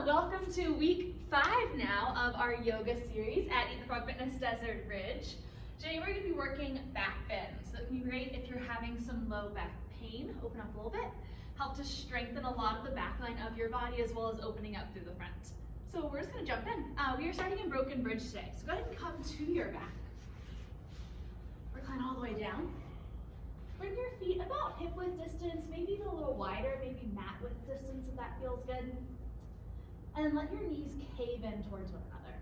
Welcome to week 5 now of our yoga series at ETFF Fitness Desert Ridge. Today we're going to be working back bends. So it can be great if you're having some low back pain. Open up a little bit. Help to strengthen a lot of the back line of your body as well as opening up through the front. So we're just going to jump in. We are starting in broken bridge today. So go ahead and come to your back. Recline all the way down. Bring your feet about hip width distance, maybe even a little wider, maybe mat width distance if that feels good. And let your knees cave in towards one another.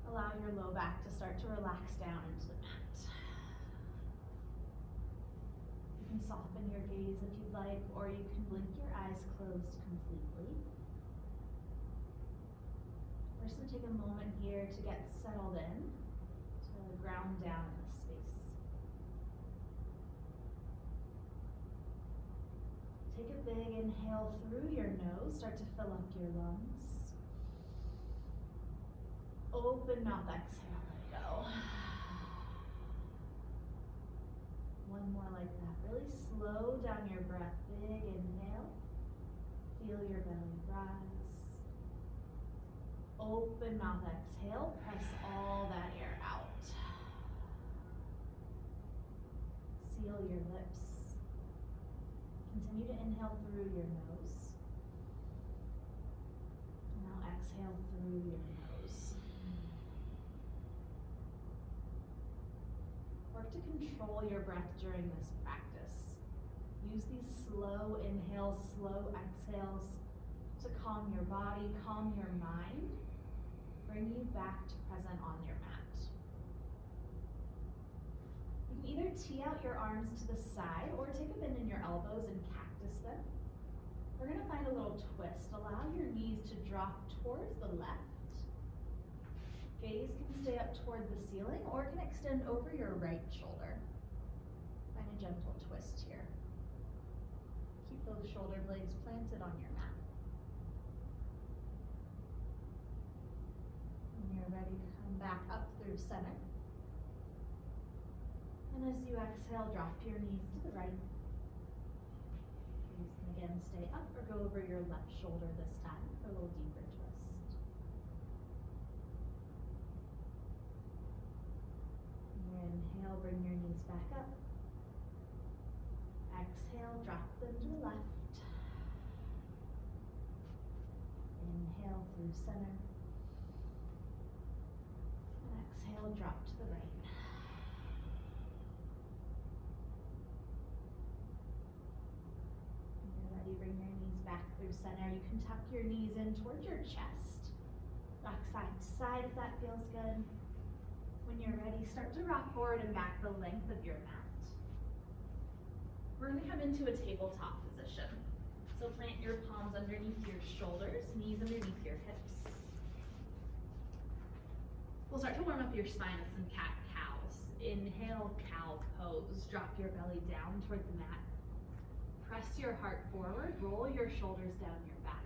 Allow your low back to start to relax down into the mat. You can soften your gaze if you'd like, or you can blink your eyes closed completely. We're just going to take a moment here to get settled in, to ground down in this space. Take a big inhale through your nose, start to fill up your lungs. Open mouth, exhale, let go. One more like that. Really slow down your breath. Big inhale. Feel your belly rise. Open mouth, exhale. Press all that air out. Seal your lips. Continue to inhale through your nose. Now exhale through your nose. Work to control your breath during this practice. Use these slow inhales, slow exhales to calm your body, calm your mind, bring you back to present on your mat. You can either tee out your arms to the side or take a bend in your elbows and cactus them. We're going to find a little twist. Allow your knees to drop towards the left. Gaze can stay up toward the ceiling or it can extend over your right shoulder. Find a gentle twist here. Keep those shoulder blades planted on your mat. When you're ready to come back up through center. And as you exhale, drop your knees to the right. Please can again stay up or go over your left shoulder this time for a little deeper twist. And inhale, bring your knees back up. Exhale, drop them to the left. Inhale through center. And exhale, drop to the right. Bring your knees back through center. You can tuck your knees in towards your chest. Rock side to side if that feels good. When you're ready, start to rock forward and back the length of your mat. We're going to come into a tabletop position. So plant your palms underneath your shoulders, knees underneath your hips. We'll start to warm up your spine with some cat-cows. Inhale, cow pose. Drop your belly down toward the mat. Press your heart forward, roll your shoulders down your back.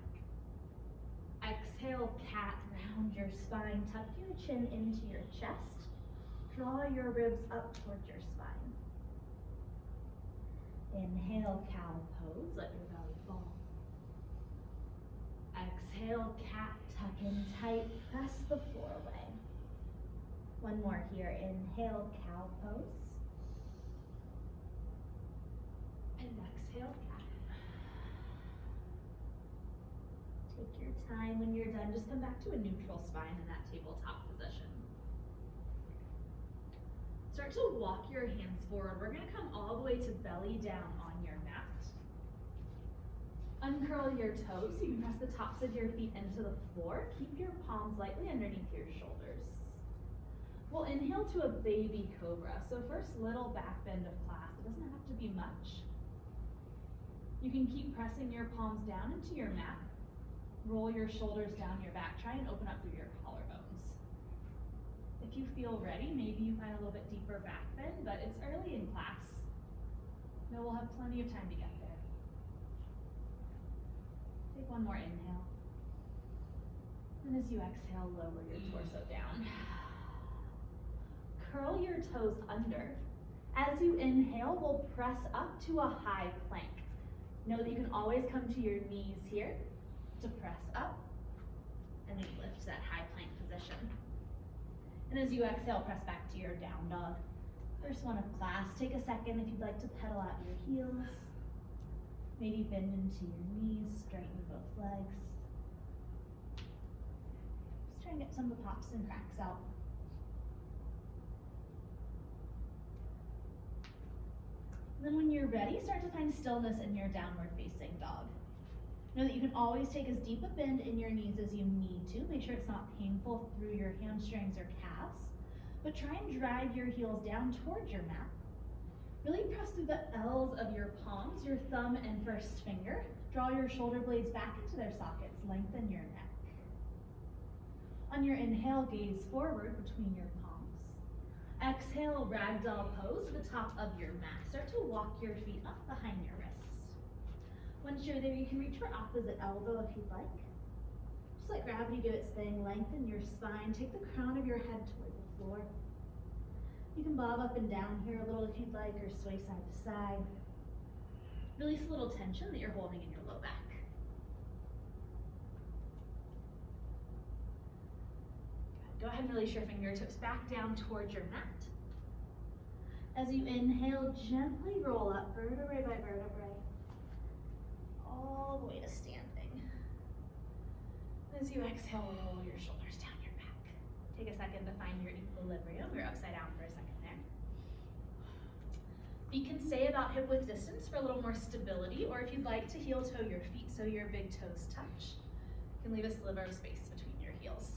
Exhale, cat, round your spine, tuck your chin into your chest. Draw your ribs up towards your spine. Inhale, cow pose, let your belly fall. Exhale, cat, tuck in tight, press the floor away. One more here, inhale, cow pose. And exhale, cat. Take your time. When you're done, just come back to a neutral spine in that tabletop position. Start to walk your hands forward. We're going to come all the way to belly down on your mat. Uncurl your toes so you can press the tops of your feet into the floor. Keep your palms lightly underneath your shoulders. We'll inhale to a baby cobra. So first, little back bend of class. It doesn't have to be much. You can keep pressing your palms down into your mat. Roll your shoulders down your back. Try and open up through your collarbones. If you feel ready, maybe you find a little bit deeper back bend, but it's early in class. No, we'll have plenty of time to get there. Take one more inhale. And as you exhale, lower your torso down. Curl your toes under. As you inhale, we'll press up to a high plank. Know that you can always come to your knees here to press up and then lift to that high plank position. And as you exhale, press back to your down dog. First one of class. Take a second if you'd like to pedal out your heels. Maybe bend into your knees, straighten both legs. Just try and get some of the pops and cracks out. And then when you're ready, start to find stillness in your downward facing dog. Know that you can always take as deep a bend in your knees as you need to. Make sure it's not painful through your hamstrings or calves. But try and drag your heels down towards your mat. Really press through the L's of your palms, your thumb and first finger. Draw your shoulder blades back into their sockets. Lengthen your neck. On your inhale, gaze forward between your palms. Exhale, ragdoll pose to the top of your mat. Start to walk your feet up behind your wrists. Once you're there, you can reach for opposite elbow if you'd like. Just let gravity do its thing. Lengthen your spine. Take the crown of your head toward the floor. You can bob up and down here a little if you'd like, or sway side to side. Release a little tension that you're holding in your low back. Good. Go ahead and release your fingertips back down towards your mat. As you inhale, gently roll up vertebrae by vertebrae, all the way to standing. As you exhale, roll your shoulders down your back. Take a second to find your equilibrium. You're upside down for a second there. Feet can stay about hip width distance for a little more stability, or if you'd like to heel toe your feet so your big toes touch, you can leave a sliver of space between your heels.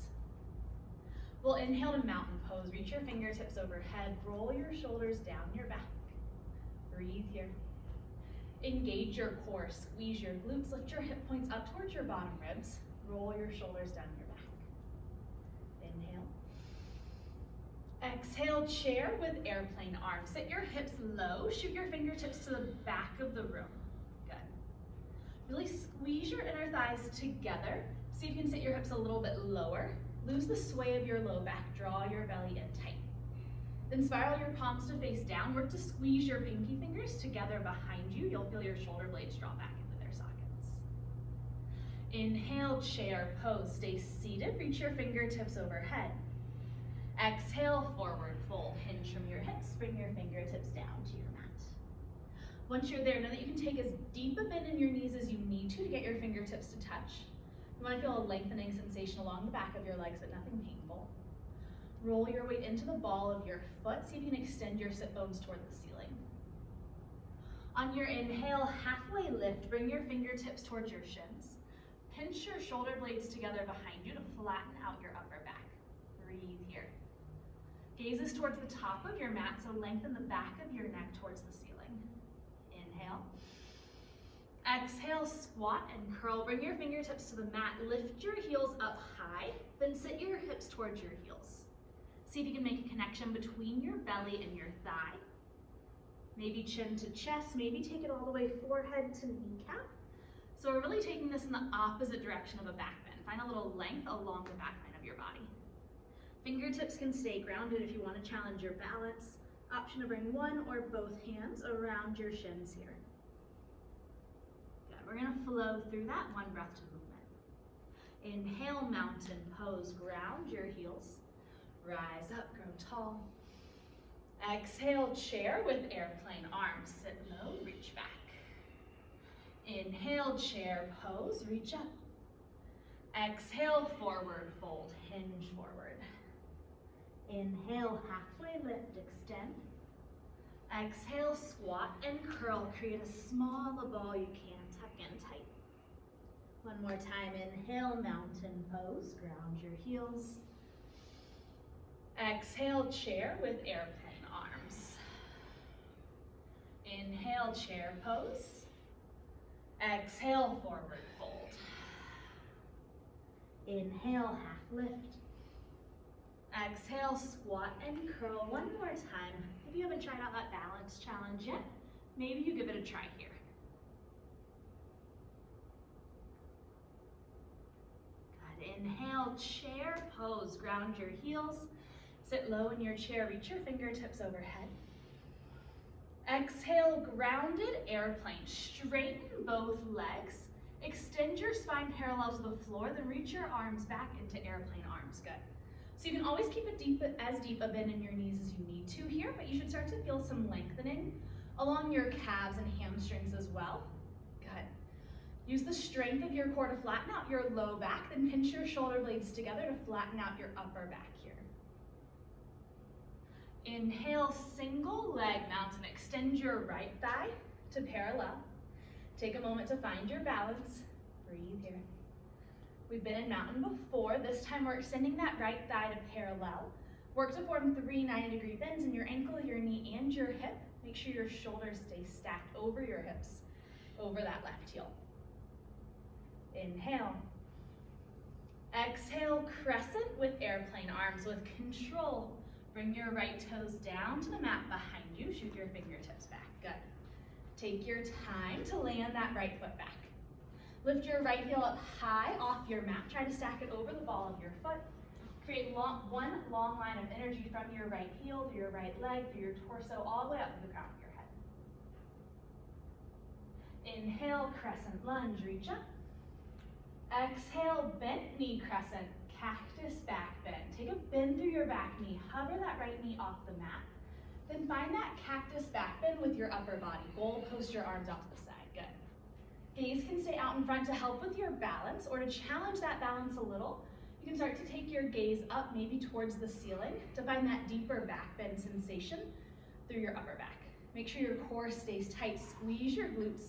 We'll inhale to mountain pose. Reach your fingertips overhead. Roll your shoulders down your back. Breathe here. Engage your core. Squeeze your glutes. Lift your hip points up towards your bottom ribs. Roll your shoulders down your back. Inhale. Exhale, chair with airplane arms. Sit your hips low. Shoot your fingertips to the back of the room. Good. Really squeeze your inner thighs together. See if you can sit your hips a little bit lower. Lose the sway of your low back. Draw your belly in tight. Then spiral your palms to face down. Work to squeeze your pinky fingers together behind you. You'll feel your shoulder blades draw back into their sockets. Inhale, chair pose. Stay seated. Reach your fingertips overhead. Exhale, forward fold. Hinge from your hips. Bring your fingertips down to your mat. Once you're there, know that you can take as deep a bend in your knees as you need to get your fingertips to touch. You want to feel a lengthening sensation along the back of your legs, but nothing painful. Roll your weight into the ball of your foot. See if you can extend your sit bones toward the ceiling. On your inhale, halfway lift. Bring your fingertips towards your shins. Pinch your shoulder blades together behind you to flatten out your upper back. Breathe here. Gaze is towards the top of your mat, so lengthen the back of your neck towards the ceiling. Inhale. Exhale, squat and curl. Bring your fingertips to the mat. Lift your heels up high, then sit your hips towards your heels. See if you can make a connection between your belly and your thigh. Maybe chin to chest, maybe take it all the way forehead to kneecap. So we're really taking this in the opposite direction of a back bend. Find a little length along the back line of your body. Fingertips can stay grounded if you want to challenge your balance. Option to bring one or both hands around your shins here. Good, we're gonna flow through that, one breath to movement. Inhale, mountain pose, ground your heels. Rise up, grow tall. Exhale, chair with airplane arms. Sit low, reach back. Inhale, chair pose, reach up. Exhale, forward fold, hinge forward. Inhale, halfway lift, extend. Exhale, squat and curl. Create a small ball you can, tuck in tight. One more time, inhale, mountain pose, ground your heels. Exhale, chair with airplane arms. Inhale, chair pose. Exhale, forward fold. Inhale, half lift. Exhale, squat and curl. One more time. If you haven't tried out that balance challenge yet, maybe you give it a try here. Good. Inhale, chair pose. Ground your heels. Sit low in your chair. Reach your fingertips overhead. Exhale, grounded airplane. Straighten both legs. Extend your spine parallel to the floor, then reach your arms back into airplane arms. Good. So you can always keep as deep a bend in your knees as you need to here, but you should start to feel some lengthening along your calves and hamstrings as well. Good. Use the strength of your core to flatten out your low back, then pinch your shoulder blades together to flatten out your upper back here. Inhale, single leg mountain. Extend your right thigh to parallel. Take a moment to find your balance. Breathe here. We've been in mountain before. This time we're extending that right thigh to parallel. Work to form 3 90-degree bends in your ankle, your knee, and your hip. Make sure your shoulders stay stacked over your hips, over that left heel. Inhale. Exhale, crescent with airplane arms with control. Bring your right toes down to the mat behind you. Shoot your fingertips back. Good. Take your time to land that right foot back. Lift your right heel up high off your mat. Try to stack it over the ball of your foot. Create one long line of energy from your right heel, through your right leg, through your torso, all the way up to the crown of your head. Inhale, crescent lunge, reach up. Exhale, bent knee crescent, cactus back bend. Take a bend through your back knee. Hover that right knee off the mat. Then find that cactus back bend with your upper body. Goal post your arms off to the side. Good. Gaze can stay out in front to help with your balance, or to challenge that balance a little. You can start to take your gaze up, maybe towards the ceiling, to find that deeper back bend sensation through your upper back. Make sure your core stays tight. Squeeze your glutes.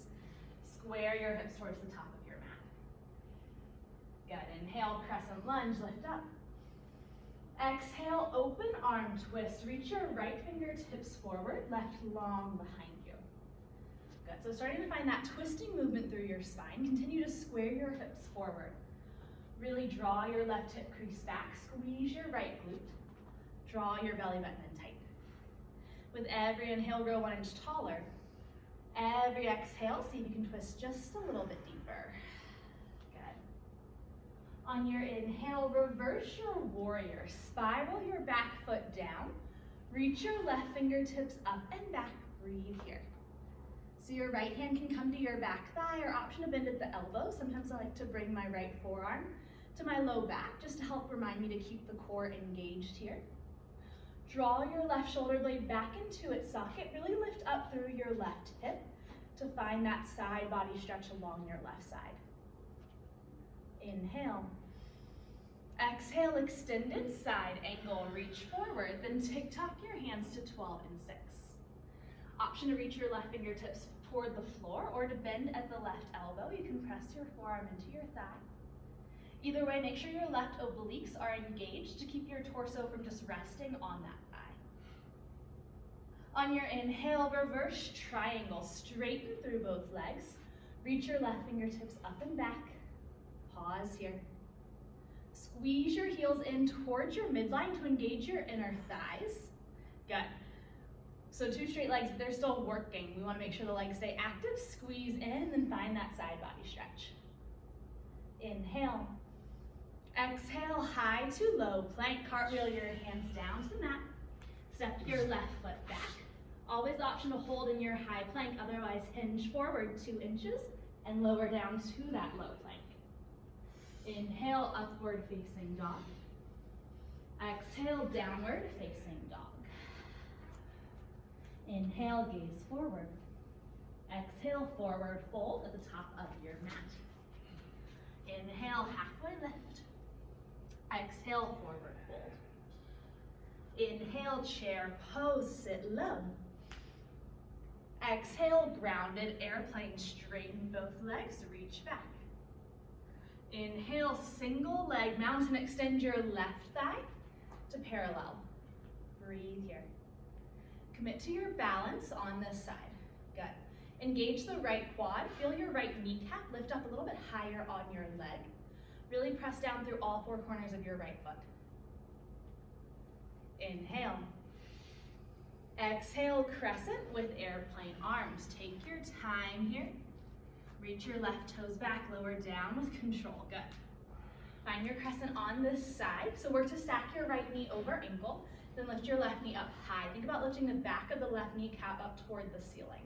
Square your hips towards the top of your mat. Good. Inhale, crescent lunge, lift up. Exhale, open arm twist. Reach your right fingertips forward, left long behind you. Good. So starting to find that twisting movement through your spine. Continue to square your hips forward. Really draw your left hip crease back. Squeeze your right glute. Draw your belly button in tight. With every inhale, grow 1 inch taller. Every exhale, see if you can twist just a little bit deeper. Good. On your inhale, reverse your warrior. Spiral your back foot down. Reach your left fingertips up and back. Breathe here. So your right hand can come to your back thigh, or option to bend at the elbow. Sometimes I like to bring my right forearm to my low back, just to help remind me to keep the core engaged here. Draw your left shoulder blade back into its socket. Really lift up through your left hip to find that side body stretch along your left side. Inhale. Exhale, extended side angle. Reach forward, then tick-tock your hands to 12 and 6. Option to reach your left fingertips toward the floor, or to bend at the left elbow. You can press your forearm into your thigh. Either way, make sure your left obliques are engaged to keep your torso from just resting on that thigh. On your inhale, reverse triangle. Straighten through both legs. Reach your left fingertips up and back. Pause here. Squeeze your heels in towards your midline to engage your inner thighs. Good. So 2 straight legs, they're still working. We want to make sure the legs stay active. Squeeze in and then find that side body stretch. Inhale. Exhale, high to low plank. Cartwheel your hands down to the mat. Step your left foot back. Always option to hold in your high plank, otherwise hinge forward 2 inches and lower down to that low plank. Inhale, upward facing dog. Exhale, downward facing dog. Inhale, gaze forward. Exhale, forward fold at the top of your mat. Inhale, halfway lift. Exhale, forward fold. Inhale, chair pose, sit low. Exhale, grounded airplane. Straighten both legs, reach back. Inhale, single leg mountain. Extend your left thigh to parallel. Breathe here. Commit to your balance on this side. Good. Engage the right quad. Feel your right kneecap lift up a little bit higher on your leg. Really press down through all 4 corners of your right foot. Inhale. Exhale, crescent with airplane arms. Take your time here. Reach your left toes back, lower down with control. Good. Find your crescent on this side. So work to stack your right knee over ankle. Then lift your left knee up high. Think about lifting the back of the left kneecap up toward the ceiling.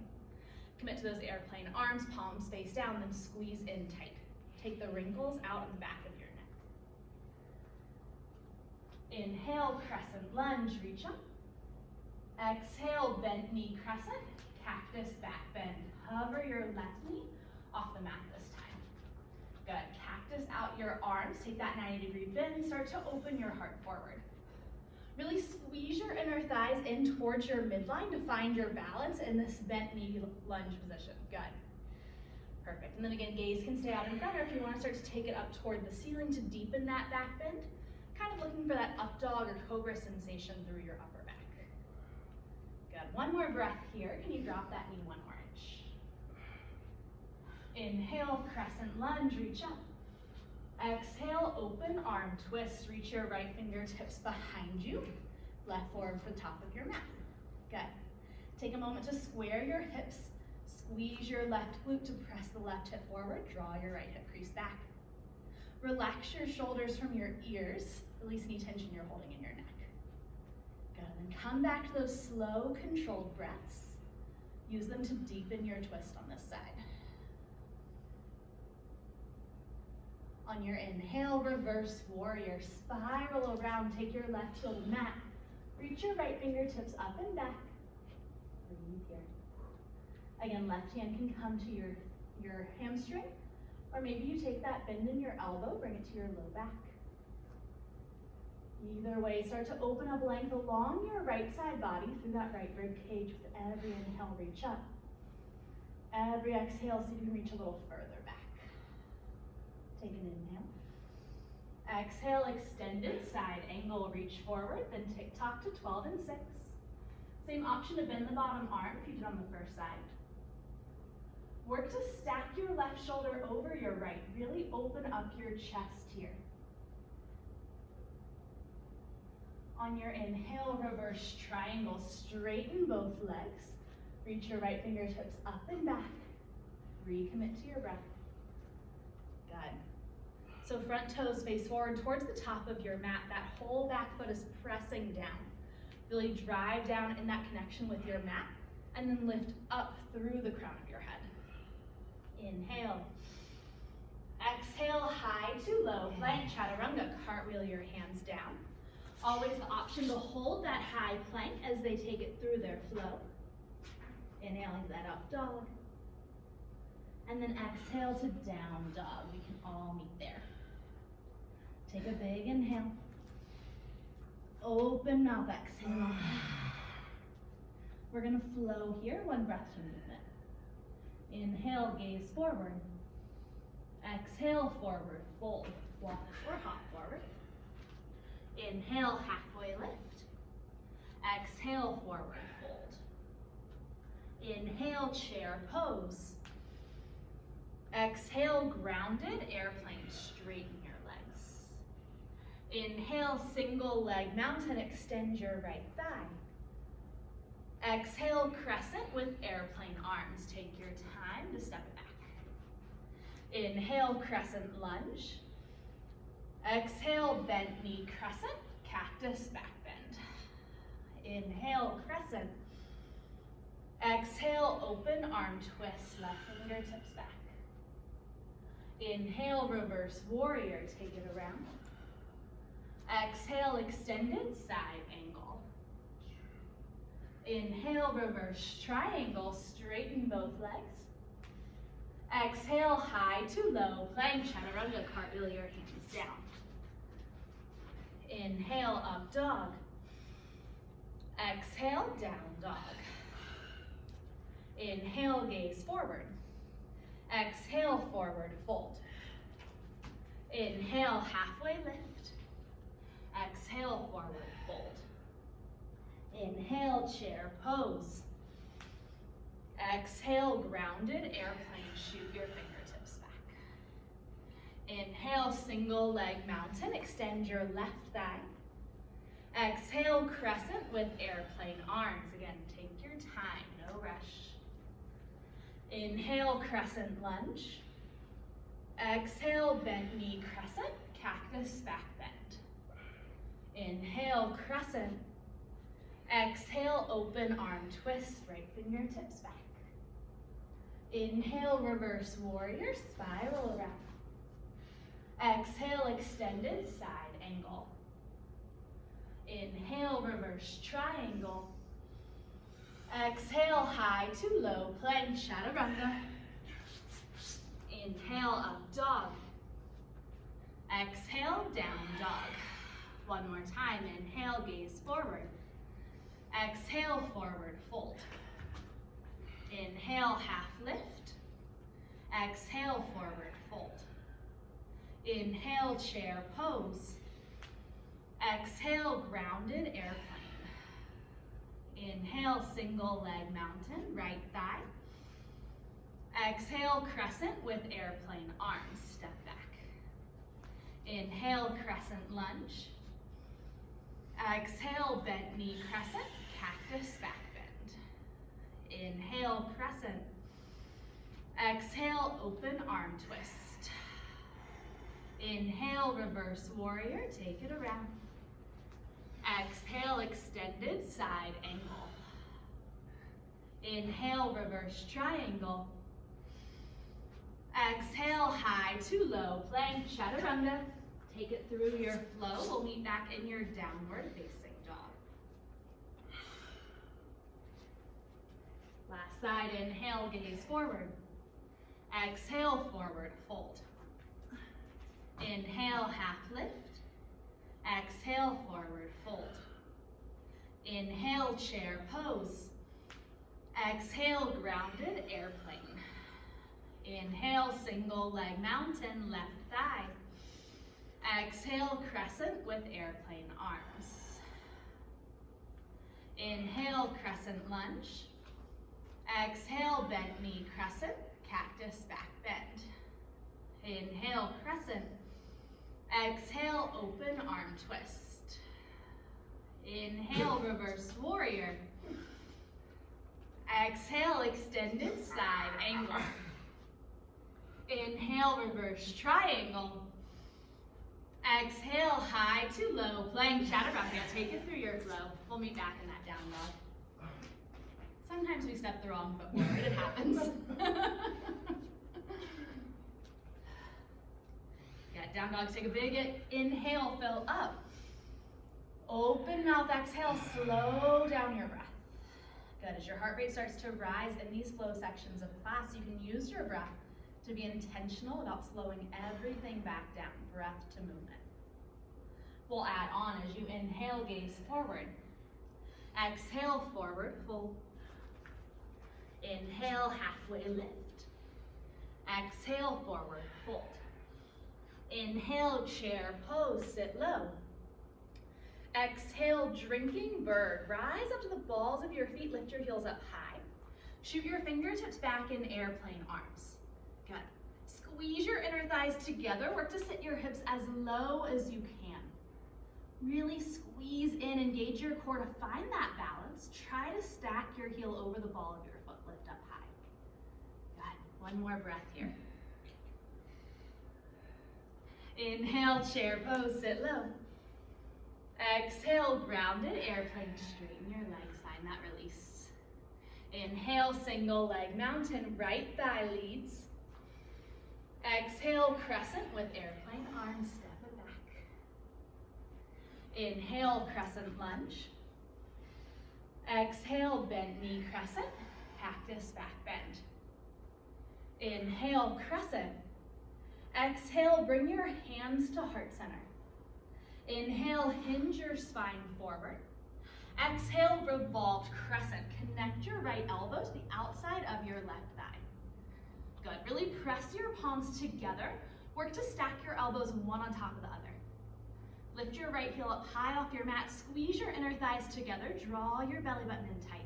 Commit to those airplane arms, palms face down, then squeeze in tight. Take the wrinkles out in the back of your neck. Inhale, crescent lunge, reach up. Exhale, bent knee crescent, cactus back bend. Hover your left knee off the mat this time. Good, cactus out your arms, take that 90-degree bend, start to open your heart forward. Really squeeze your inner thighs in towards your midline to find your balance in this bent knee lunge position. Good. Perfect. And then again, gaze can stay out in front, or if you want to start to take it up toward the ceiling to deepen that back bend, kind of looking for that up dog or cobra sensation through your upper back. Good. One more breath here. Can you drop that knee one more inch? Inhale, crescent lunge, reach up. Exhale, open arm twist. Reach your right fingertips behind you. Left forward for the top of your mat. Good. Take a moment to square your hips. Squeeze your left glute to press the left hip forward. Draw your right hip crease back. Relax your shoulders from your ears. Release any tension you're holding in your neck. Good. And then come back to those slow, controlled breaths. Use them to deepen your twist on this side. On your inhale, reverse warrior. Spiral around, take your left heel to the mat. Reach your right fingertips up and back. Breathe here. Again, left hand can come to your hamstring, or maybe you take that bend in your elbow, bring it to your low back. Either way, start to open up length along your right side body through that right rib cage. With every inhale, reach up. Every exhale, see if you can reach a little further back. Take an inhale. Exhale, extended side angle, reach forward, then tick-tock to 12 and 6. Same option to bend the bottom arm if you did on the first side. Work to stack your left shoulder over your right. Really open up your chest here. On your inhale, reverse triangle, straighten both legs. Reach your right fingertips up and back. Recommit to your breath. Good. So front toes face forward towards the top of your mat. That whole back foot is pressing down. Really drive down in that connection with your mat, and then lift up through the crown of your head. Inhale. Exhale, high to low, plank, chaturanga, cartwheel your hands down. Always the option to hold that high plank as they take it through their flow. Inhaling that up dog. And then exhale to down dog. We can all meet there. Take a big inhale. Open mouth, exhale. We're gonna flow here, one breath to movement. Inhale, gaze forward. Exhale, forward, fold. Walk or hop forward. Inhale, halfway lift. Exhale, forward fold. Inhale, chair pose. Exhale, grounded airplane, straighten your legs. Inhale, single leg mountain, extend your right thigh. Exhale, crescent with airplane arms. Take your time to step it back. Inhale, crescent lunge. Exhale, bent knee crescent, cactus back bend. Inhale, crescent. Exhale, open arm twist, left fingertips back. Inhale, reverse warrior, take it around. Exhale, extended side angle. Inhale, reverse triangle, straighten both legs. Exhale, high to low, plank, chaturanga, cartwheel your hands down. Inhale, up dog. Exhale, down dog. Inhale, gaze forward. Exhale, forward fold. Inhale, halfway lift. Exhale, forward fold. Inhale, chair pose. Exhale, grounded airplane, shoot your fingertips back. Inhale, single leg mountain, extend your left thigh. Exhale, crescent with airplane arms. Again, take your time, no rush. Inhale, crescent lunge. Exhale, bent knee crescent, cactus back bend. Inhale, crescent. Exhale, open arm twist, right fingertips back. Inhale, reverse warrior, spiral around. Exhale, extended side angle. Inhale, reverse triangle. Exhale, high to low plank, chaturanga. Inhale, up dog. Exhale, down dog. One more time, inhale, gaze forward. Exhale, forward fold. Inhale, half lift. Exhale, forward fold. Inhale, chair pose. Exhale, grounded airplane. Inhale, single leg mountain, right thigh. Exhale, crescent with airplane arms, step back. Inhale, crescent lunge. Exhale, bent knee crescent, cactus back bend. Inhale, crescent. Exhale, open arm twist. Inhale, reverse warrior, take it around. Exhale, extended side angle. Inhale, reverse triangle. Exhale, high to low plank, chaturanga. Take it through your flow. We'll meet back in your downward facing dog. Last side, inhale, gaze forward. Exhale, forward fold. Inhale, half lift. Exhale, forward fold. Inhale, chair pose. Exhale, grounded airplane. Inhale, single leg mountain, left thigh. Exhale, crescent with airplane arms. Inhale, crescent lunge. Exhale, bent knee crescent, cactus back bend. Inhale, crescent. Exhale, open arm twist. Inhale, reverse warrior. Exhale, extended side angle. Inhale, reverse triangle. Exhale, high to low plank, chaturanga. Take it through your flow. We'll meet back in that down dog. Sometimes we step the wrong foot forward, it happens. Got down dog, take a big inhale, fill up. Open mouth, exhale, slow down your breath. Good, as your heart rate starts to rise in these flow sections of class, you can use your breath to be intentional about slowing everything back down, breath to movement. We'll add on as you inhale, gaze forward. Exhale, forward fold. Inhale, halfway lift. Exhale, forward fold. Inhale, chair pose, sit low. Exhale, drinking bird. Rise up to the balls of your feet, lift your heels up high. Shoot your fingertips back in airplane arms. Good. Squeeze your inner thighs together. Work to sit your hips as low as you can. Really squeeze in, engage your core to find that balance. Try to stack your heel over the ball of your foot, lift up high. Good. One more breath here. Inhale, chair pose, sit low. Exhale, grounded airplane, straighten your legs, find that release. Inhale, single leg mountain, right thigh leads. Exhale, crescent with airplane arms, step it back. Inhale, crescent lunge. Exhale, bent knee crescent, cactus back bend. Inhale, crescent. Exhale, bring your hands to heart center. Inhale, hinge your spine forward. Exhale, revolved crescent. Connect your right elbow to the outside of your left thigh. Good, really press your palms together. Work to stack your elbows one on top of the other. Lift your right heel up high off your mat. Squeeze your inner thighs together. Draw your belly button in tight.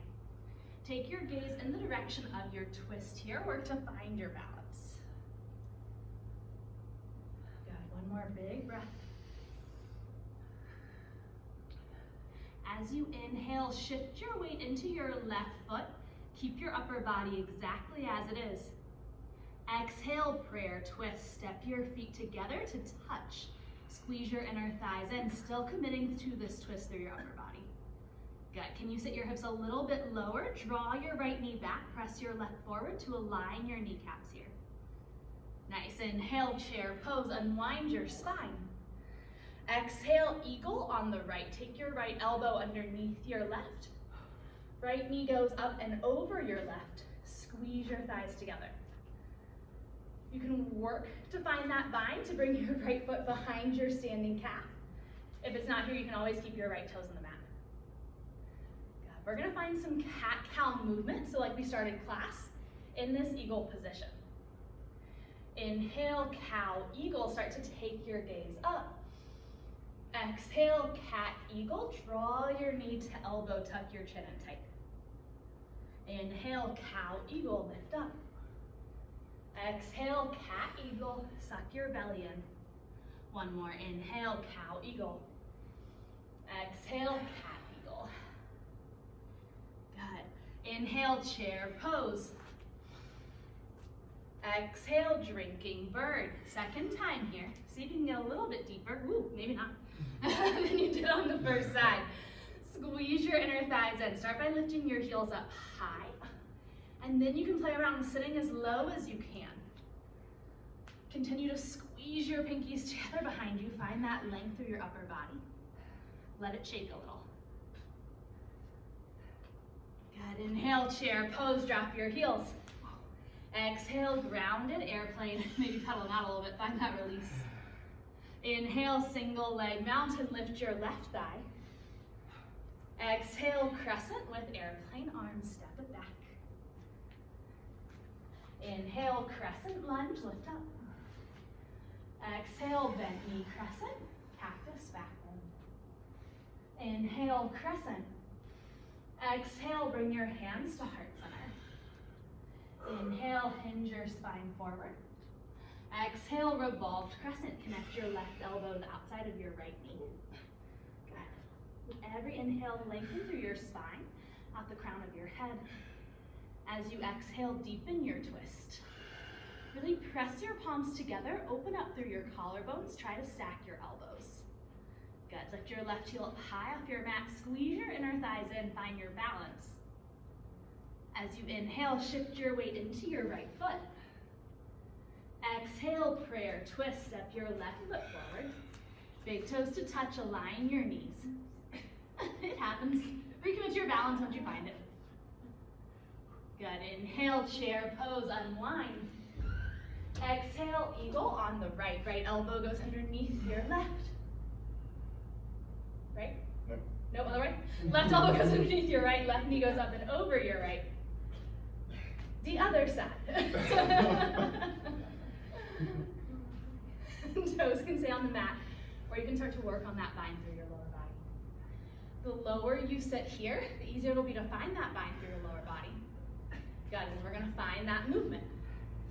Take your gaze in the direction of your twist here. Work to find your balance. Good, one more big breath. As you inhale, shift your weight into your left foot. Keep your upper body exactly as it is. Exhale, prayer twist. Step your feet together to touch. Squeeze your inner thighs in, still committing to this twist through your upper body. Good. Can you sit your hips a little bit lower? Draw your right knee back, press your left forward to align your kneecaps here. Nice. Inhale, chair pose, unwind your spine. Exhale, eagle on the right. Take your right elbow underneath your left. Right knee goes up and over your left. Squeeze your thighs together. You can work to find that bind to bring your right foot behind your standing calf. If it's not here, you can always keep your right toes on the mat. Good. We're gonna find some cat-cow movement, so like we started class, in this eagle position. Inhale, cow, eagle, start to take your gaze up. Exhale, cat, eagle, draw your knee to elbow, tuck your chin in tight. Inhale, cow, eagle, lift up. Exhale, cat, eagle, suck your belly in. One more, inhale, cow, eagle. Exhale, cat, eagle. Good. Inhale, chair pose. Exhale, drinking bird. Second time here. See if you can get a little bit deeper. Ooh, maybe not. Than you did on the first side. Squeeze your inner thighs in. Start by lifting your heels up high. And then you can play around with sitting as low as you can. Continue to squeeze your pinkies together behind you. Find that length through your upper body. Let it shake a little. Good. Inhale, chair pose. Drop your heels. Exhale, grounded airplane. Maybe pedal out a little bit. Find that release. Inhale, single leg mountain. Lift your left thigh. Exhale, crescent with airplane. Arms, step it back. Inhale, crescent lunge. Lift up. Exhale, bent knee crescent. Cactus back in. Inhale, crescent. Exhale, bring your hands to heart center. Inhale, hinge your spine forward. Exhale, revolved crescent. Connect your left elbow to the outside of your right knee. Good. With every inhale, lengthen through your spine, out the crown of your head. As you exhale, deepen your twist. Really press your palms together, open up through your collarbones, try to stack your elbows. Good. Lift your left heel up high off your mat, squeeze your inner thighs in, find your balance. As you inhale, shift your weight into your right foot. Exhale, prayer twist. Step your left foot forward. Big toes to touch, align your knees. It happens. Recommit to your balance once you find it. Good. Inhale, chair pose, unwind. Exhale, eagle on the right. Right elbow goes underneath your left. Right? No. No, on the right. Left elbow goes underneath your right. Left knee goes up and over your right. The other side. Toes can stay on the mat, or you can start to work on that bind through your lower body. The lower you sit here, the easier it'll be to find that bind through your lower body. Good, and we're gonna find that movement.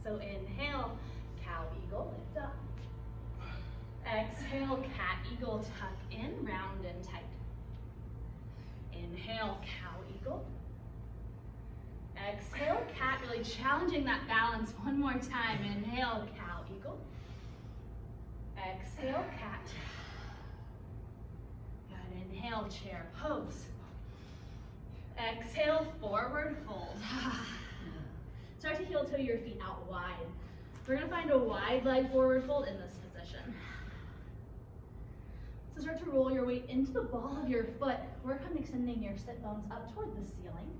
So inhale, cow eagle, lift up. Exhale, cat eagle, tuck in, round and tight. Inhale, cow eagle. Exhale, cat, really challenging that balance one more time. Inhale, cow eagle. Exhale, cat. Good, inhale, chair pose. Exhale, forward fold. Start to heel toe your feet out wide. We're gonna find a wide leg forward fold in this position. So start to roll your weight into the ball of your foot. Work on extending your sit bones up toward the ceiling.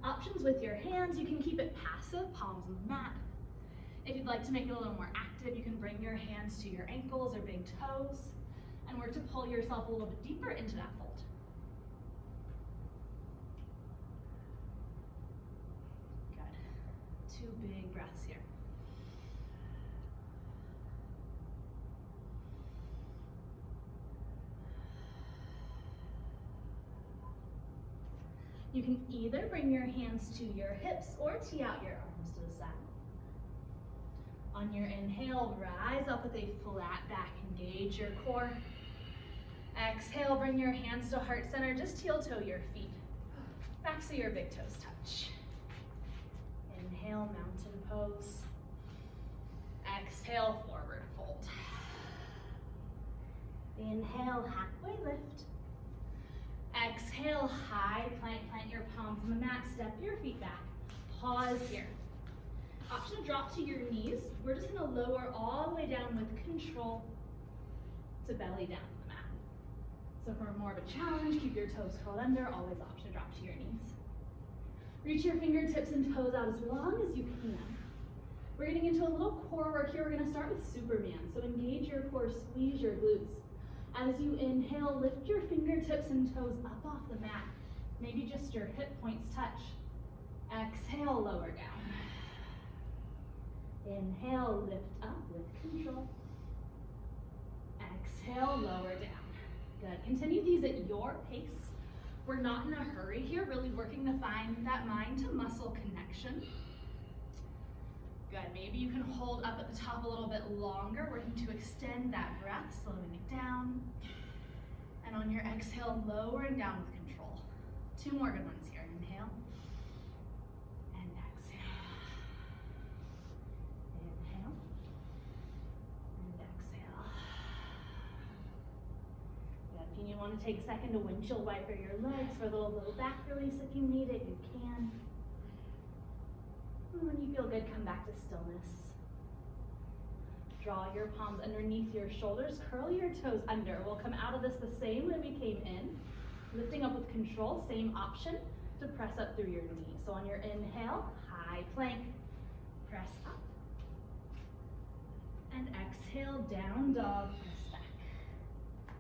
Options with your hands, you can keep it passive, palms on the mat. If you'd like to make it a little more active, you can bring your hands to your ankles or big toes and work to pull yourself a little bit deeper into that fold. Good. 2 big breaths here. You can either bring your hands to your hips or tee out your arms to the side. On your inhale, rise up with a flat back, engage your core. Exhale, bring your hands to heart center, just heel toe your feet. Back so your big toes touch. Inhale, mountain pose. Exhale, forward fold. Inhale, halfway lift. Exhale, high plank, plant your palms on the mat, step your feet back. Pause here. Option to drop to your knees. We're just gonna lower all the way down with control to belly down to the mat. So for more of a challenge, keep your toes curled under, always option to drop to your knees. Reach your fingertips and toes out as long as you can. We're getting into a little core work here. We're gonna start with Superman. So engage your core, squeeze your glutes. As you inhale, lift your fingertips and toes up off the mat. Maybe just your hip points touch. Exhale, lower down. Inhale, lift up with control. Exhale, lower down. Good. Continue these at your pace. We're not in a hurry here, really working to find that mind to muscle connection. Good. Maybe you can hold up at the top a little bit longer, working to extend that breath, slowing it down. And on your exhale, lower and down with control. 2 more good ones here. Inhale. And exhale. Inhale. And exhale. Good. If you want to take a second to windshield wiper your legs for a little low back release if you need it, you can. And when you feel good, come back to stillness. Draw your palms underneath your shoulders, curl your toes under. We'll come out of this the same way we came in. Lifting up with control, same option to press up through your knees. So on your inhale, high plank, press up. And exhale, down dog, press back.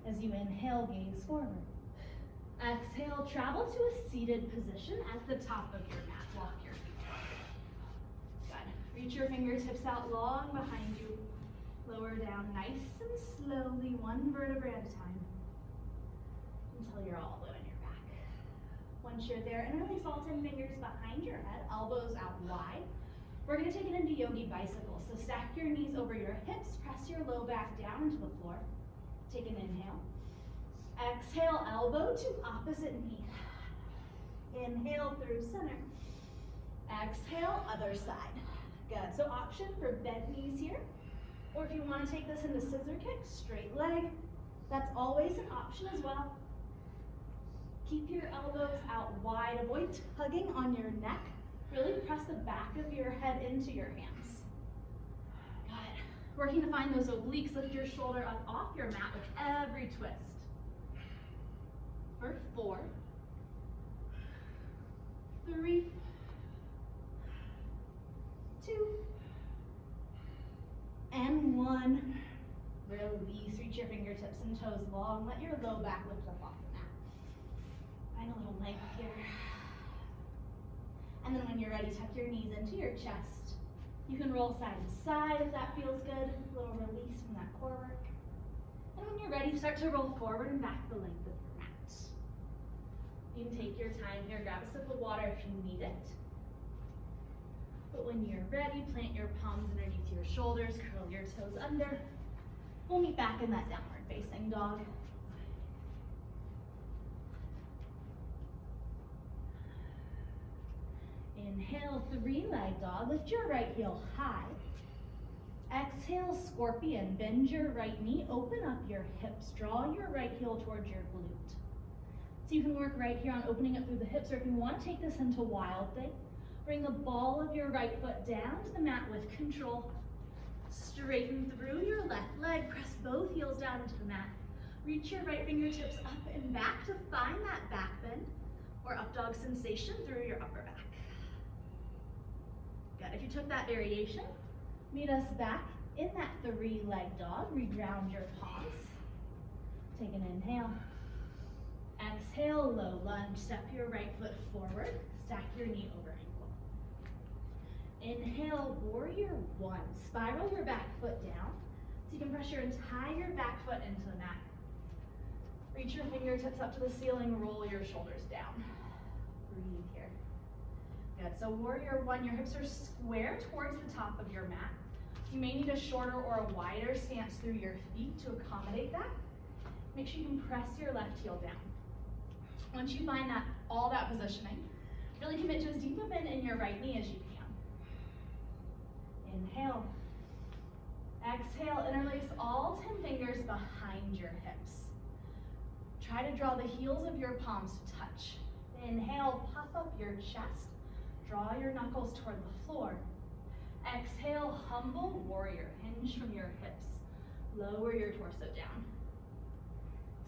As you inhale, gaze forward. Exhale, travel to a seated position at the top of your mat. Walk your feet. Good. Reach your fingertips out long behind you. Lower down nice and slowly, 1 vertebra at a time, until you're all the way on your back. Once you're there, interlace all 10 fingers behind your head, elbows out wide. We're gonna take it into yogi bicycle. So stack your knees over your hips, press your low back down into the floor. Take an inhale. Exhale, elbow to opposite knee. Inhale through center. Exhale, other side. Good. So option for bent knees here. Or if you want to take this into scissor kick, straight leg, that's always an option as well. Keep your elbows out wide. Avoid tugging on your neck. Really press the back of your head into your hands. Good. Working to find those obliques. Lift your shoulder up off your mat with every twist. For 4, 3, 2, and 1. Release, reach your fingertips and toes long. Let your low back lift up off the mat. Find a little length here. And then when you're ready, tuck your knees into your chest. You can roll side to side if that feels good. A little release from that core work. And when you're ready, start to roll forward and back the length of your mat. You can take your time here, grab a sip of water if you need it. But when you're ready, plant your palms underneath your shoulders, curl your toes under. We'll meet back in that downward facing dog. Inhale, 3-leg dog. Lift your right heel high. Exhale, scorpion. Bend your right knee, open up your hips. Draw your right heel towards your glute. So you can work right here on opening up through the hips, or if you want to take this into wild thing, bring the ball of your right foot down to the mat with control. Straighten through your left leg, press both heels down into the mat. Reach your right fingertips up and back to find that back bend or up dog sensation through your upper back. Good. If you took that variation, meet us back in that 3-leg dog. Reground your palms. Take an inhale. Exhale, low lunge. Step your right foot forward. Stack your knee over ankle. Inhale, warrior 1. Spiral your back foot down so you can press your entire back foot into the mat. Reach your fingertips up to the ceiling, roll your shoulders down. Breathe here. Good. So warrior 1, your hips are square towards the top of your mat. You may need a shorter or a wider stance through your feet to accommodate that. Make sure you can press your left heel down. Once you find that all that positioning, really commit to as deep a bend in your right knee as you can. Inhale. Exhale, interlace all 10 fingers behind your hips. Try to draw the heels of your palms to touch. Inhale, puff up your chest. Draw your knuckles toward the floor. Exhale, humble warrior. Hinge from your hips. Lower your torso down.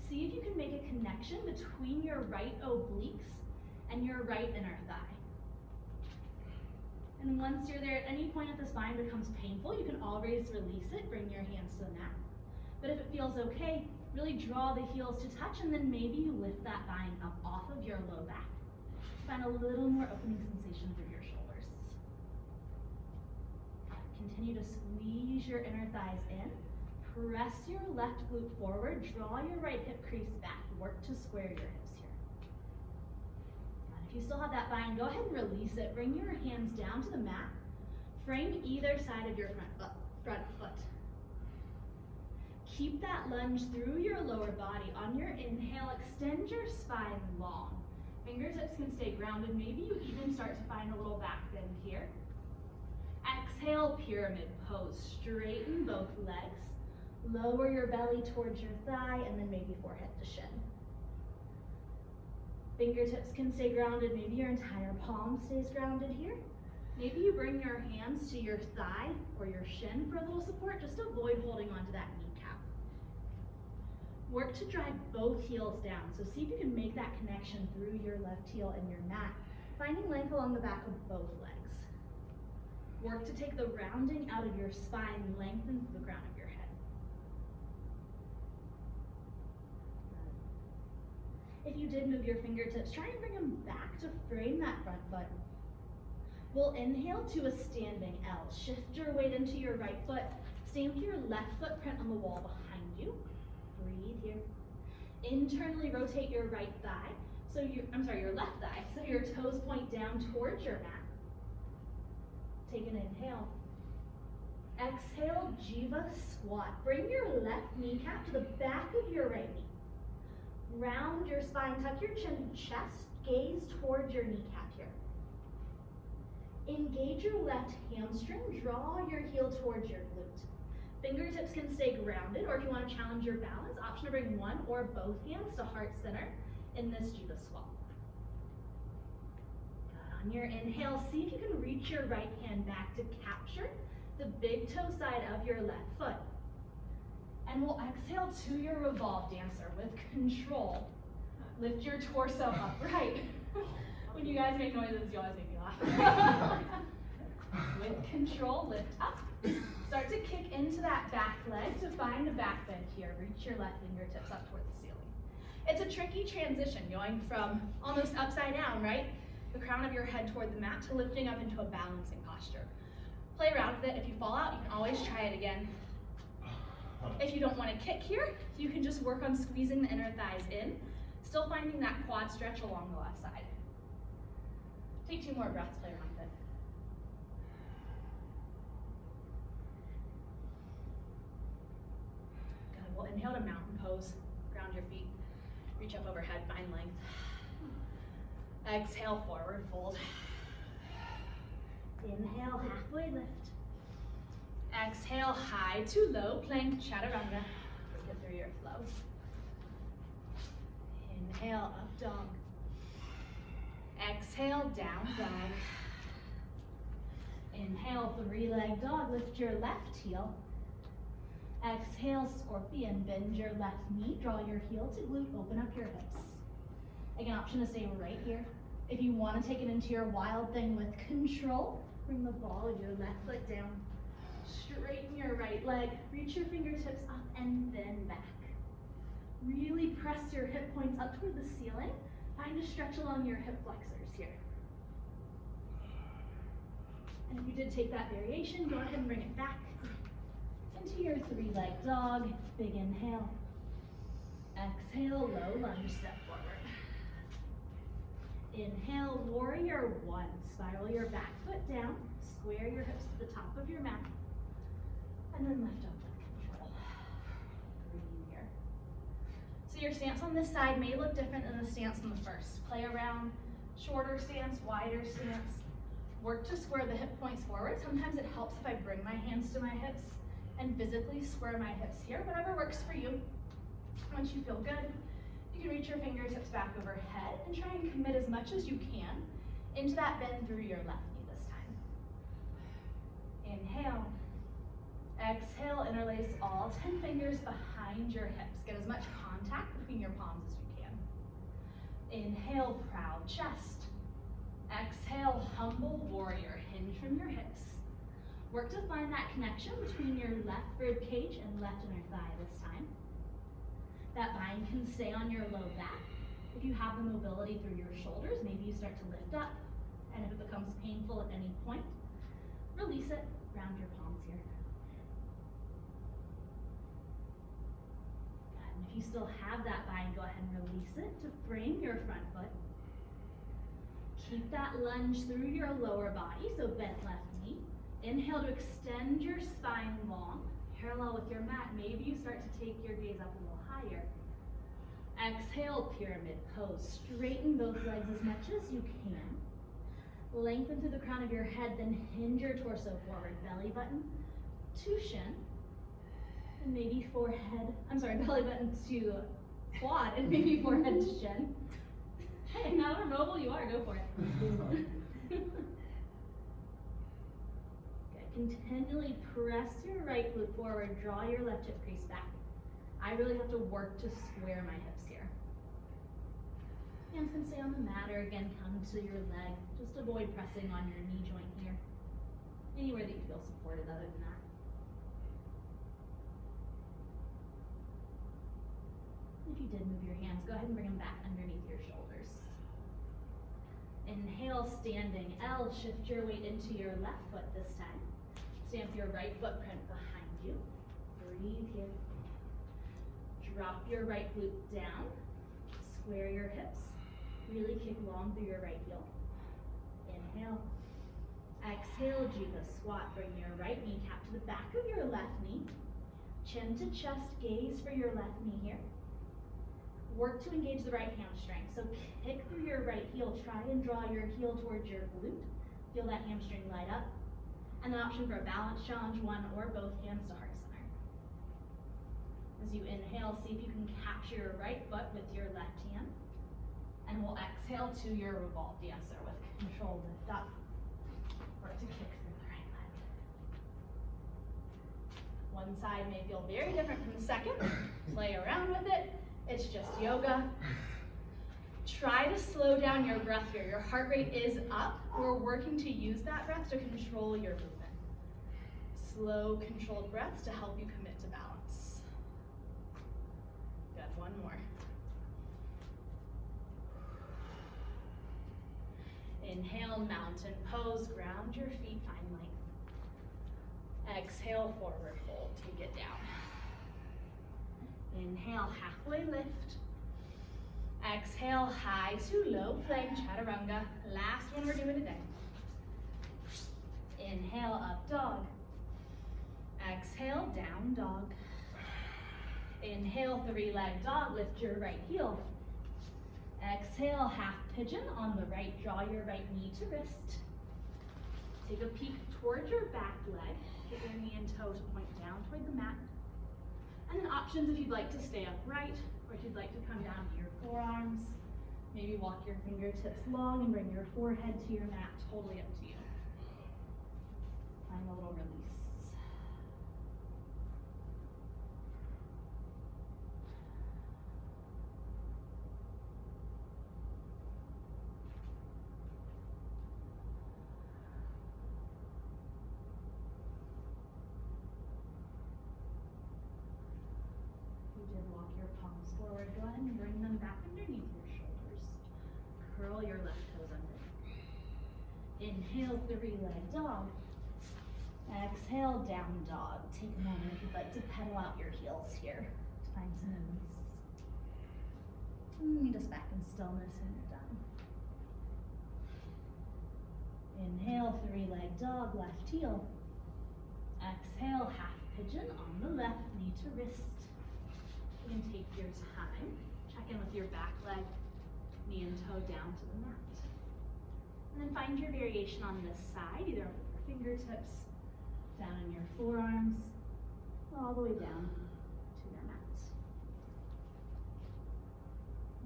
See if you can make a connection between your right obliques and your right inner thigh. And once you're there, at any point if the spine becomes painful, you can always release it, bring your hands to the mat. But if it feels okay, really draw the heels to touch, and then maybe you lift that thigh up off of your low back. Find a little more opening sensation through your shoulders. Continue to squeeze your inner thighs in. Press your left glute forward, draw your right hip crease back. Work to square your hips here. And if you still have that bind, go ahead and release it. Bring your hands down to the mat. Frame either side of your front foot. Keep that lunge through your lower body. On your inhale, extend your spine long. Fingertips can stay grounded. Maybe you even start to find a little back bend here. Exhale, pyramid pose. Straighten both legs. Lower your belly towards your thigh, and then maybe forehead to shin. Fingertips can stay grounded. Maybe your entire palm stays grounded here. Maybe you bring your hands to your thigh or your shin for a little support. Just avoid holding onto that kneecap. Work to drive both heels down. So see if you can make that connection through your left heel and your mat, finding length along the back of both legs. Work to take the rounding out of your spine, lengthen through the crown of your head. If you did move your fingertips, try and bring them back to frame that front foot. We'll inhale to a standing L. Shift your weight into your right foot. Stamp your left footprint on the wall behind you. Breathe here. Internally rotate your right thigh. Your left thigh. So your toes point down towards your mat. Take an inhale. Exhale, Jiva squat. Bring your left kneecap to the back of your right knee. Round your spine, tuck your chin to chest, gaze towards your kneecap here. Engage your left hamstring, draw your heel towards your glute. Fingertips can stay grounded, or if you want to challenge your balance, option to bring one or both hands to heart center in this Jiva squat. Good. On your inhale, see if you can reach your right hand back to capture the big toe side of your left foot. And we'll exhale to your revolve dancer with control. Lift your torso upright. When you guys make noises, you always make me laugh. With control, lift up. Start to kick into that back leg to find a back bend here. Reach your left fingertips up toward the ceiling. It's a tricky transition going from almost upside down, right? The crown of your head toward the mat to lifting up into a balancing posture. Play around with it. If you fall out, you can always try it again. If you don't want to kick here, you can just work on squeezing the inner thighs in, still finding that quad stretch along the left side. Take 2 more breaths, play around with it. Good, we'll inhale to mountain pose, ground your feet, reach up overhead, find length. Exhale, forward fold. Inhale, halfway lift. Exhale, high to low, plank chaturanga. Get through your flow. Inhale, up dog. Exhale, down dog. Inhale, 3-leg dog. Lift your left heel. Exhale, scorpion. Bend your left knee. Draw your heel to glute. Open up your hips. Again, option to stay right here. If you want to take it into your wild thing with control, bring the ball of your left foot down. Straighten your right leg, reach your fingertips up and then back. Really press your hip points up toward the ceiling. Find a stretch along your hip flexors here. And if you did take that variation, go ahead and bring it back into your 3-leg dog. Big inhale. Exhale, low lunge, step forward. Inhale, warrior 1. Spiral your back foot down. Square your hips to the top of your mat. And then lift up with control. Breathing here. So your stance on this side may look different than the stance on the first. Play around, shorter stance, wider stance. Work to square the hip points forward. Sometimes it helps if I bring my hands to my hips and physically square my hips here. Whatever works for you. Once you feel good, you You can reach your fingertips back overhead and try and commit as much as you can into that bend through your left knee this time. Inhale. Exhale, interlace all 10 fingers behind your hips. Get as much contact between your palms as you can. Inhale, proud chest. Exhale, humble warrior. Hinge from your hips. Work to find that connection between your left rib cage and left inner thigh this time. That bind can stay on your low back. If you have the mobility through your shoulders, maybe you start to lift up. And if it becomes painful at any point, release it, ground your palms here. Good. And if you still have that bind, go ahead and release it to frame your front foot. Keep that lunge through your lower body, so bent left knee. Inhale to extend your spine long, parallel with your mat. Maybe you start to take your gaze up a little higher. Exhale, pyramid pose. Straighten both legs as much as you can. Lengthen through the crown of your head, then hinge your torso forward. Belly button to shin. And maybe belly button to quad, and maybe forehead to shin. Hey, however mobile you are, go for it. Good. Continually press your right glute forward, draw your left hip crease back. I really have to work to square my hips here. Hands can stay on the mat, or again, come to your leg. Just avoid pressing on your knee joint here. Anywhere that you feel supported other than that. If you did move your hands, go ahead and bring them back underneath your shoulders. Inhale, standing L. Shift your weight into your left foot this time. Stamp your right footprint behind you. Breathe here. Drop your right glute down. Square your hips. Really kick long through your right heel. Inhale. Exhale, Jiva squat. Bring your right kneecap to the back of your left knee. Chin to chest, gaze for your left knee here. Work to engage the right hamstring. So kick through your right heel. Try and draw your heel towards your glute. Feel that hamstring light up. And an option for a balance challenge, one or both hands to heart center. As you inhale, see if you can capture your right foot with your left hand. And we'll exhale to your revolved dancer with control lift up. Work to kick through the right leg. One side may feel very different from the second. Play around with it. It's just yoga. Try to slow down your breath here. Your heart rate is up. We're working to use that breath to control your movement. Slow, controlled breaths to help you commit to balance. Good, one more. Inhale, mountain pose. Ground your feet, find length. Exhale, forward fold. Take it down. Inhale, halfway lift. Exhale, high to low plank, chaturanga. Last one we're doing today. Inhale, up dog. Exhale, down dog. Inhale, three-leg dog. Lift your right heel. Exhale, half pigeon on the right. Draw your right knee to wrist. Take a peek towards your back leg. Get your knee and toe to point down toward the mat. And then options if you'd like to stay upright, or if you'd like to come down to your forearms. Maybe walk your fingertips long and bring your forehead to your mat. Totally up to you. Find a little release. Walk your palms forward. Go ahead and bring them back underneath your shoulders. Curl your left toes under. Inhale, three-leg dog. Exhale, down dog. Take a moment if you'd like to pedal out your heels here to find some release. Meet us back in stillness when you're done. Inhale, three-leg dog, left heel. Exhale, half pigeon on the left, knee to wrist. You can take your time. Check in with your back leg, knee and toe down to the mat. And then find your variation on this side, either with your fingertips, down in your forearms, all the way down to your mat.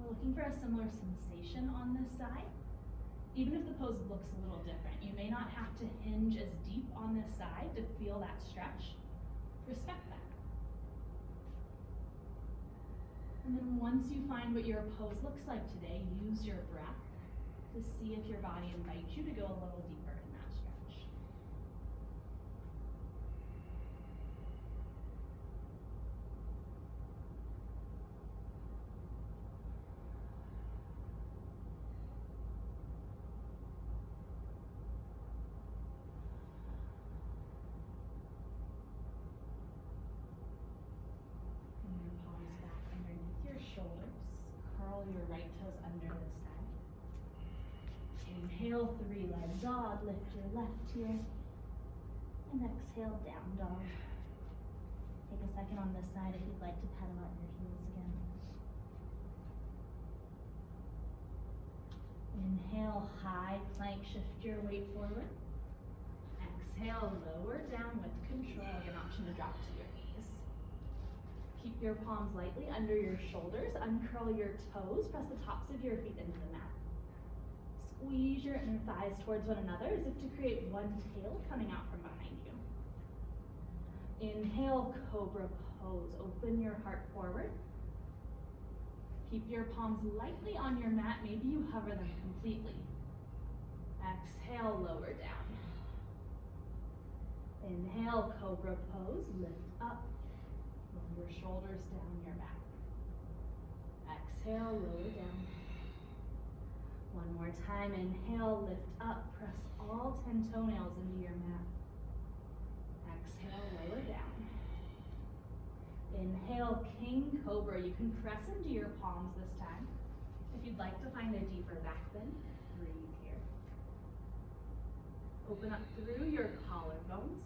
We're looking for a similar sensation on this side. Even if the pose looks a little different, you may not have to hinge as deep on this side to feel that stretch. Respect that. And then once you find what your pose looks like today, use your breath to see if your body invites you to go a little deeper in that stretch. Bring your palms back underneath your shoulders. Curl your right toes under this time. Inhale, 3-leg dog. Lift your left here. And exhale, down dog. Take a second on this side if you'd like to pedal out your heels again. Inhale, high plank. Shift your weight forward. Exhale, lower down with control. An option to drop to your knees. Keep your palms lightly under your shoulders. Uncurl your toes. Press the tops of your feet into the mat. Squeeze your inner thighs towards one another as if to create one tail coming out from behind you. Inhale, cobra pose. Open your heart forward. Keep your palms lightly on your mat. Maybe you hover them completely. Exhale, lower down. Inhale, cobra pose. Lift up. Roll your shoulders down your back. Exhale, lower down. One more time. Inhale, lift up. Press all 10 toenails into your mat. Exhale, lower down. Inhale, king cobra. You can press into your palms this time. If you'd like to find a deeper back bend, breathe here. Open up through your collarbones.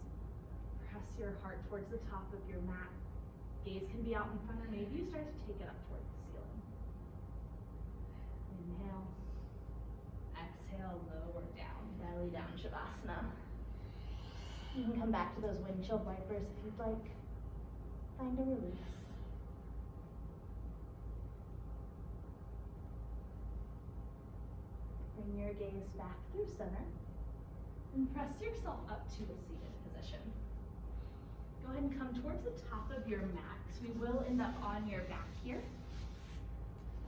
Press your heart towards the top of your mat. Gaze can be out in front, or maybe you start to take it up towards the ceiling. Inhale. Exhale, lower down. Belly down, Shavasana. You can come back to those windshield wipers if you'd like. Find a release. Bring your gaze back through center and press yourself up to a seated position. Go ahead and come towards the top of your mat, because we will end up on your back here.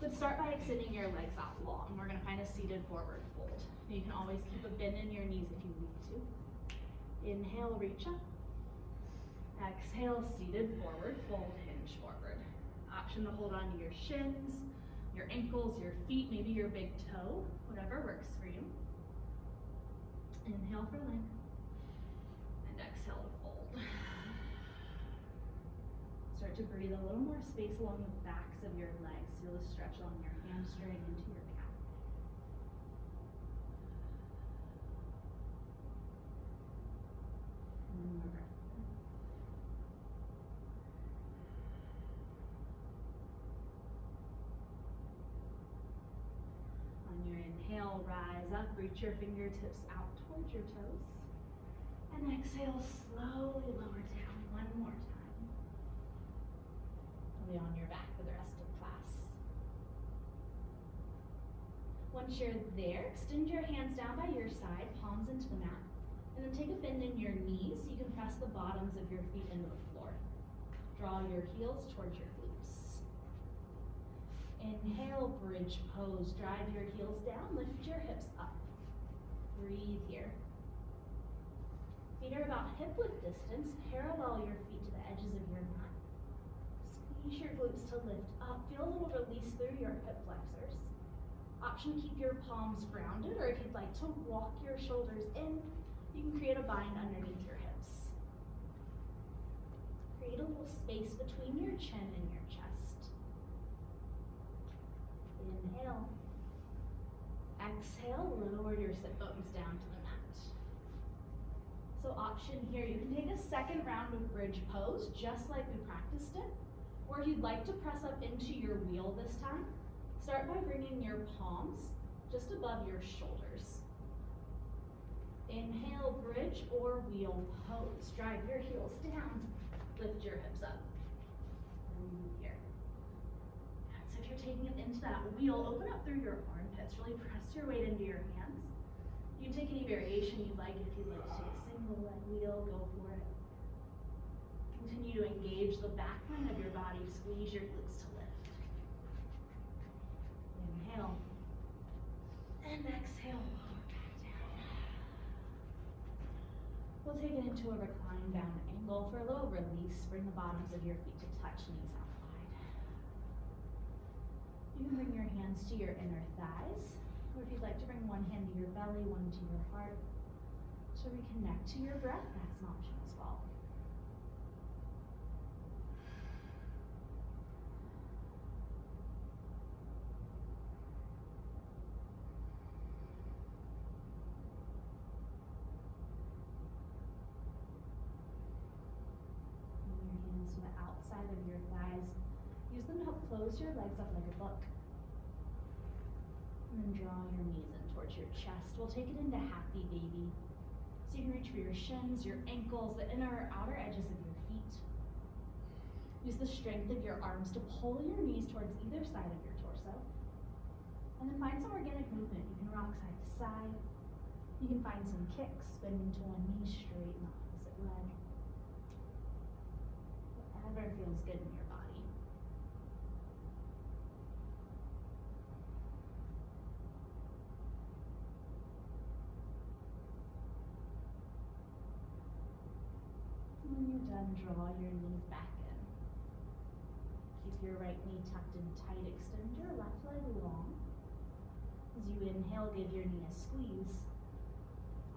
But start by extending your legs out long. We're going to find a seated forward fold. You can always keep a bend in your knees if you need to. Inhale, reach up. Exhale, seated forward, fold, hinge forward. Option to hold on to your shins, your ankles, your feet, maybe your big toe, whatever works for you. Inhale for length. And exhale to fold. Start to breathe a little more space along the backs of your legs. Feel the stretch along your hamstring into your calf. One more breath. On your inhale, rise up, reach your fingertips out towards your toes. And exhale, slowly lower down one more time. You'll be on your back for the rest of class. Once you're there, extend your hands down by your side, palms into the mat. And then take a bend in your knees so you can press the bottoms of your feet into the floor. Draw your heels towards your glutes. Inhale, bridge pose. Drive your heels down, lift your hips up. Breathe here. Feet are about hip width distance. Parallel your feet to the edges of your mat. Squeeze your glutes to lift up. Feel a little release through your hip flexors. Option to keep your palms grounded, or if you'd like to walk your shoulders in, you can create a bind underneath your hips. Create a little space between your chin and your chest. Inhale. Exhale, lower your sit bones down to the mat. So option here, you can take a second round of bridge pose, just like we practiced it. Or if you'd like to press up into your wheel this time, start by bringing your palms just above your shoulders. Inhale, bridge or wheel pose. Drive your heels down, lift your hips up. Breathe here. So if you're taking it into that wheel, open up through your armpits, really press your weight into your hands. You can take any variation you'd like. If you'd like to take a single leg wheel, go for it. Continue to engage the back line of your body, squeeze your glutes to lift. Inhale. And exhale, lower back down. We'll take it into a reclined down angle for a little release. Bring the bottoms of your feet to touch, knees out wide. You can bring your hands to your inner thighs, or if you'd like to bring one hand to your belly, one to your heart. To reconnect to your breath, that's an option as well. To the outside of your thighs. Use them to help close your legs up like a book. And then draw your knees in towards your chest. We'll take it into happy baby. So you can reach for your shins, your ankles, the inner or outer edges of your feet. Use the strength of your arms to pull your knees towards either side of your torso. And then find some organic movement. You can rock side to side. You can find some kicks, bending to one knee, straighten the opposite leg. Whatever feels good in your body. When you're done, draw your knees back in. Keep your right knee tucked in tight. Extend your left leg long. As you inhale, give your knee a squeeze.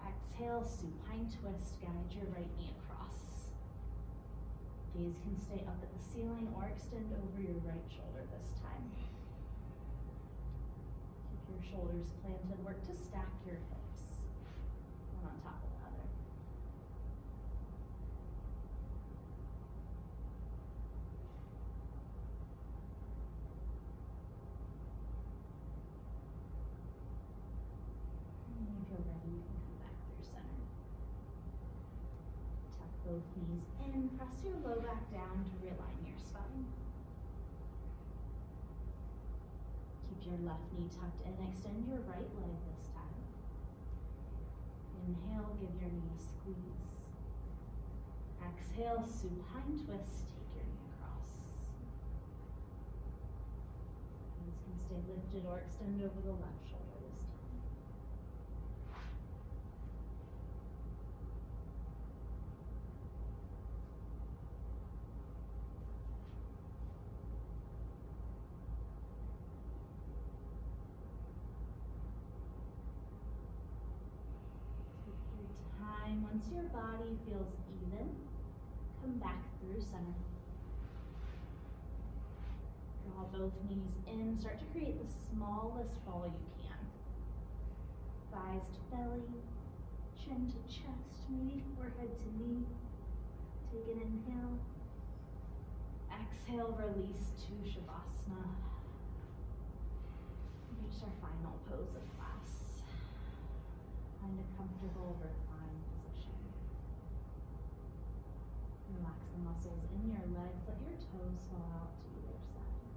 Exhale, supine twist. Guide your right knee across. Gaze can stay up at the ceiling or extend over your right shoulder this time. Keep your shoulders planted. Work to stack your hips, one on top of the other. And when you feel ready, you can come back through center. Tuck both knees in, press your low back down to realign your spine. Keep your left knee tucked in, extend your right leg this time. Inhale, give your knee a squeeze. Exhale, supine twist, take your knee across. Hands can stay lifted or extend over the left shoulder this time. Once your body feels even, come back through center. Draw both knees in. Start to create the smallest ball you can. Thighs to belly, chin to chest, maybe forehead to knee. Take an inhale. Exhale, release to Shavasana. Reach our final pose of class. Find a comfortable reclined position. Relax the muscles in your legs. Let your toes fall out to either side.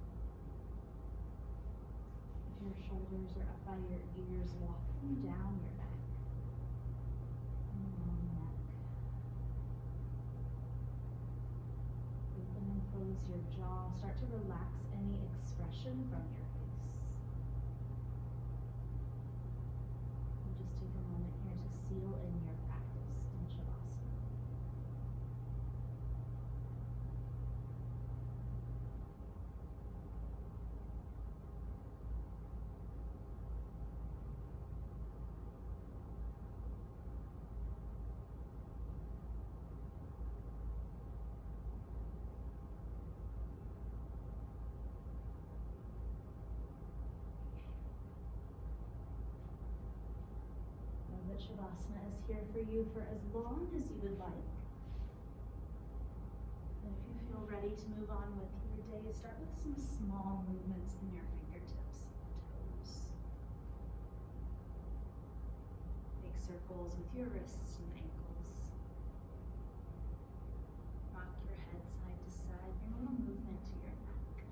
If your shoulders are up by your ears, walk them down your back. And long neck. Open and close your jaw. Start to relax any expression from your face. And just take a moment here to seal in your practice in Shavasana. Shavasana is here for you for as long as you would like. And if you feel ready to move on with your day, start with some small movements in your fingertips and toes. Make circles with your wrists and ankles. Rock your head side to side. Bring a little movement to your neck.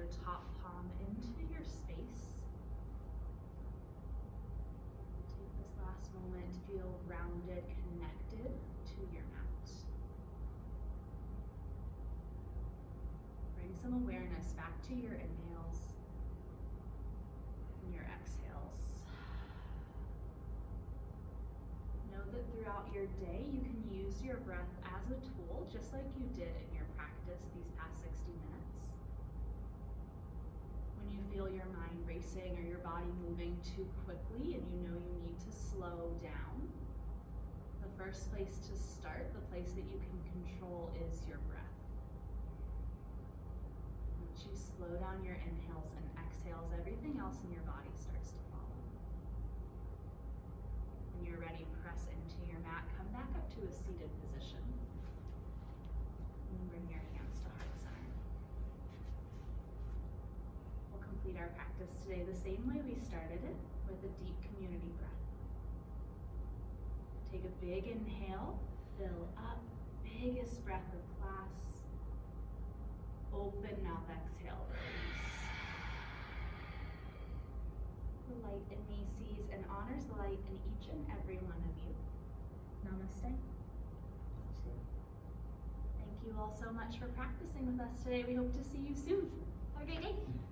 your top palm into your space. Take this last moment to feel grounded, connected to your mat. Bring some awareness back to your inhales and your exhales. Know that throughout your day you can use your breath as a tool, just like you did in your practice these past 60 minutes. When you feel your mind racing or your body moving too quickly and you know you need to slow down, the first place to start, the place that you can control, is your breath. Once you slow down your inhales and exhales, everything else in your body starts to follow. When you're ready, press into your mat, come back up to a seated position. And bring your hands to heart center. We'll complete our practice today the same way we started it, with a deep community breath. Take a big inhale, fill up, biggest breath of class. Open mouth, exhale, release. The light in me sees and honors the light in each and every one of you. Namaste. Thank you all so much for practicing with us today. We hope to see you soon. Have a great day.